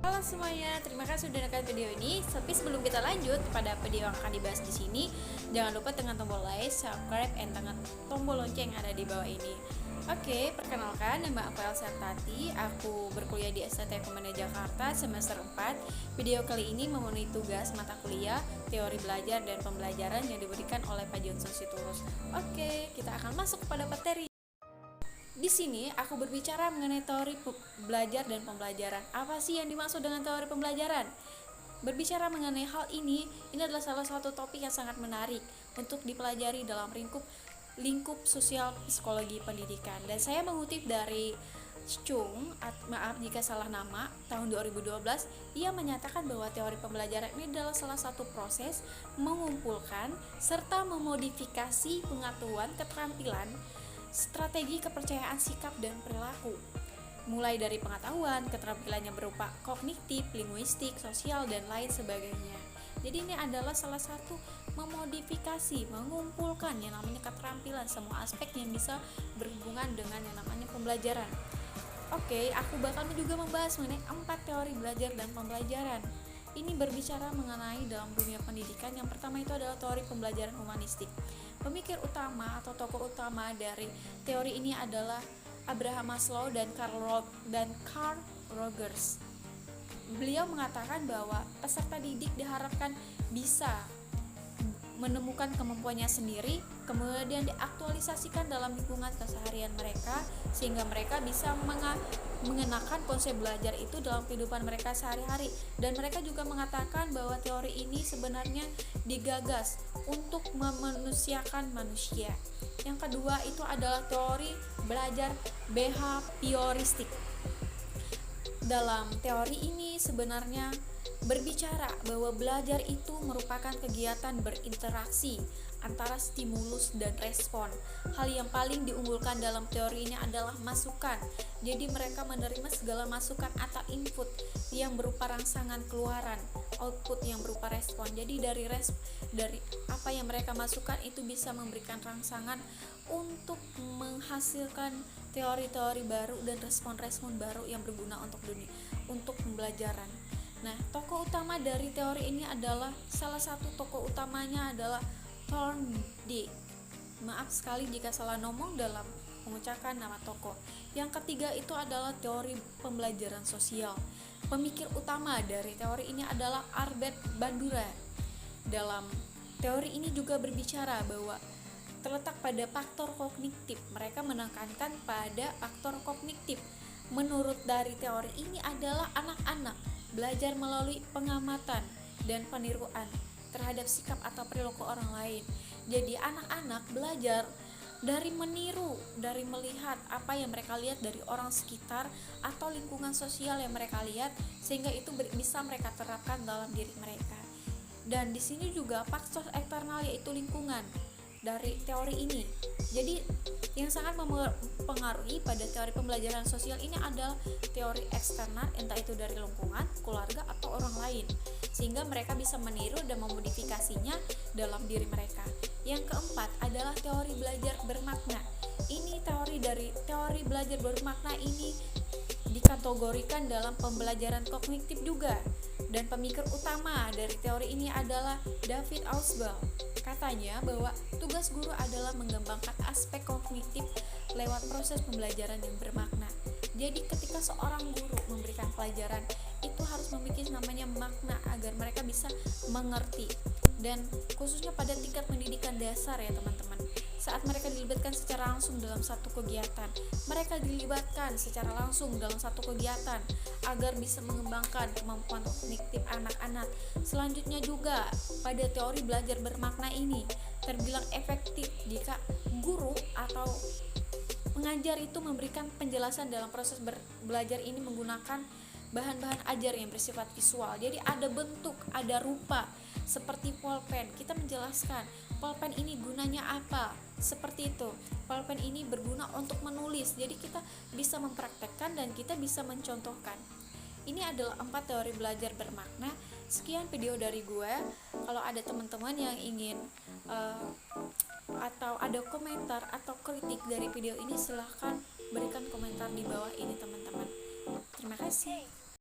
Halo semuanya, terima kasih sudah nonton video ini. Tapi sebelum kita lanjut pada video yang akan dibahas di sini, jangan lupa tekan tombol like, subscribe, dan tekan tombol lonceng yang ada di bawah ini. Oke, perkenalkan, nama aku Elsa Tati. Aku berkuliah di STT Komenda Jakarta semester 4. Video kali ini memenuhi tugas mata kuliah teori belajar dan pembelajaran yang diberikan oleh Pak Johnson Siturus. Oke, kita akan masuk kepada materi. Di sini aku berbicara mengenai teori belajar dan pembelajaran. Apa sih yang dimaksud dengan teori pembelajaran? Berbicara mengenai hal ini adalah salah satu topik yang sangat menarik untuk dipelajari dalam lingkup sosial psikologi pendidikan. Dan saya mengutip dari Chung, maaf jika salah nama, tahun 2012, ia menyatakan bahwa teori pembelajaran ini adalah salah satu proses mengumpulkan serta memodifikasi pengetahuan, keterampilan, strategi kepercayaan sikap dan perilaku, mulai dari pengetahuan, keterampilannya berupa kognitif, linguistik, sosial, dan lain sebagainya. Jadi ini adalah salah satu memodifikasi, mengumpulkan yang namanya keterampilan, semua aspek yang bisa berhubungan dengan yang namanya pembelajaran. Oke, aku bakal juga membahas mengenai 4 teori belajar dan pembelajaran. Ini berbicara mengenai dalam dunia pendidikan. Yang pertama itu adalah teori pembelajaran humanistik. Pemikir utama atau tokoh utama dari teori ini adalah Abraham Maslow dan Carl Rogers. Beliau mengatakan bahwa peserta didik diharapkan bisa menemukan kemampuannya sendiri, kemudian diaktualisasikan dalam lingkungan keseharian mereka, sehingga mereka bisa mengenakan konsep belajar itu dalam kehidupan mereka sehari-hari. Dan mereka juga mengatakan bahwa teori ini sebenarnya digagas untuk memanusiakan manusia. Yang kedua itu adalah teori belajar behavioristik. Dalam teori ini sebenarnya berbicara bahwa belajar itu merupakan kegiatan berinteraksi antara stimulus dan respon. Hal yang paling diunggulkan dalam teori ini adalah masukan. Jadi mereka menerima segala masukan atau input yang berupa rangsangan keluaran, output yang berupa respon. Jadi dari apa yang mereka masukkan itu bisa memberikan rangsangan untuk menghasilkan teori-teori baru dan respon-respon baru yang berguna untuk pembelajaran. Nah, tokoh utama dari teori ini adalah salah satu tokoh utamanya adalah Thorndike. Maaf sekali jika salah ngomong dalam mengucapkan nama tokoh. Yang ketiga itu adalah teori pembelajaran sosial. Pemikir utama dari teori ini adalah Albert Bandura. Dalam teori ini juga berbicara bahwa terletak pada faktor kognitif. Mereka menekankan pada faktor kognitif. Menurut dari teori ini adalah anak-anak belajar melalui pengamatan dan peniruan terhadap sikap atau perilaku orang lain. Jadi anak-anak belajar dari meniru, dari melihat apa yang mereka lihat dari orang sekitar atau lingkungan sosial yang mereka lihat, sehingga itu bisa mereka terapkan dalam diri mereka. Dan di sini juga faktor eksternal yaitu lingkungan dari teori ini. Jadi yang sangat mempengaruhi pada teori pembelajaran sosial ini adalah teori eksternal, entah itu dari lingkungan, keluarga, atau orang lain, sehingga mereka bisa meniru dan memodifikasinya dalam diri mereka. Yang keempat adalah teori belajar bermakna. Ini teori belajar bermakna ini dikategorikan dalam pembelajaran kognitif juga. Dan pemikir utama dari teori ini adalah David Ausubel. Katanya bahwa tugas guru adalah mengembangkan aspek kognitif lewat proses pembelajaran yang bermakna. Jadi ketika seorang guru memberikan pelajaran, itu harus memiliki namanya makna agar mereka bisa mengerti. Dan khususnya pada tingkat pendidikan dasar ya teman-teman, saat mereka dilibatkan secara langsung dalam satu kegiatan, agar bisa mengembangkan kemampuan kognitif anak-anak. Selanjutnya juga pada teori belajar bermakna ini terbilang efektif jika guru atau pengajar itu memberikan penjelasan dalam proses belajar ini menggunakan bahan-bahan ajar yang bersifat visual. Jadi ada bentuk, ada rupa, seperti pulpen. Kita menjelaskan pulpen ini gunanya apa, seperti itu. Pulpen ini berguna untuk menulis. Jadi kita bisa mempraktekkan dan kita bisa mencontohkan. Ini adalah 4 teori belajar bermakna. Sekian video dari gue. Kalau ada teman-teman yang ingin atau ada komentar atau kritik dari video ini, silahkan berikan komentar di bawah ini teman-teman. Terima kasih.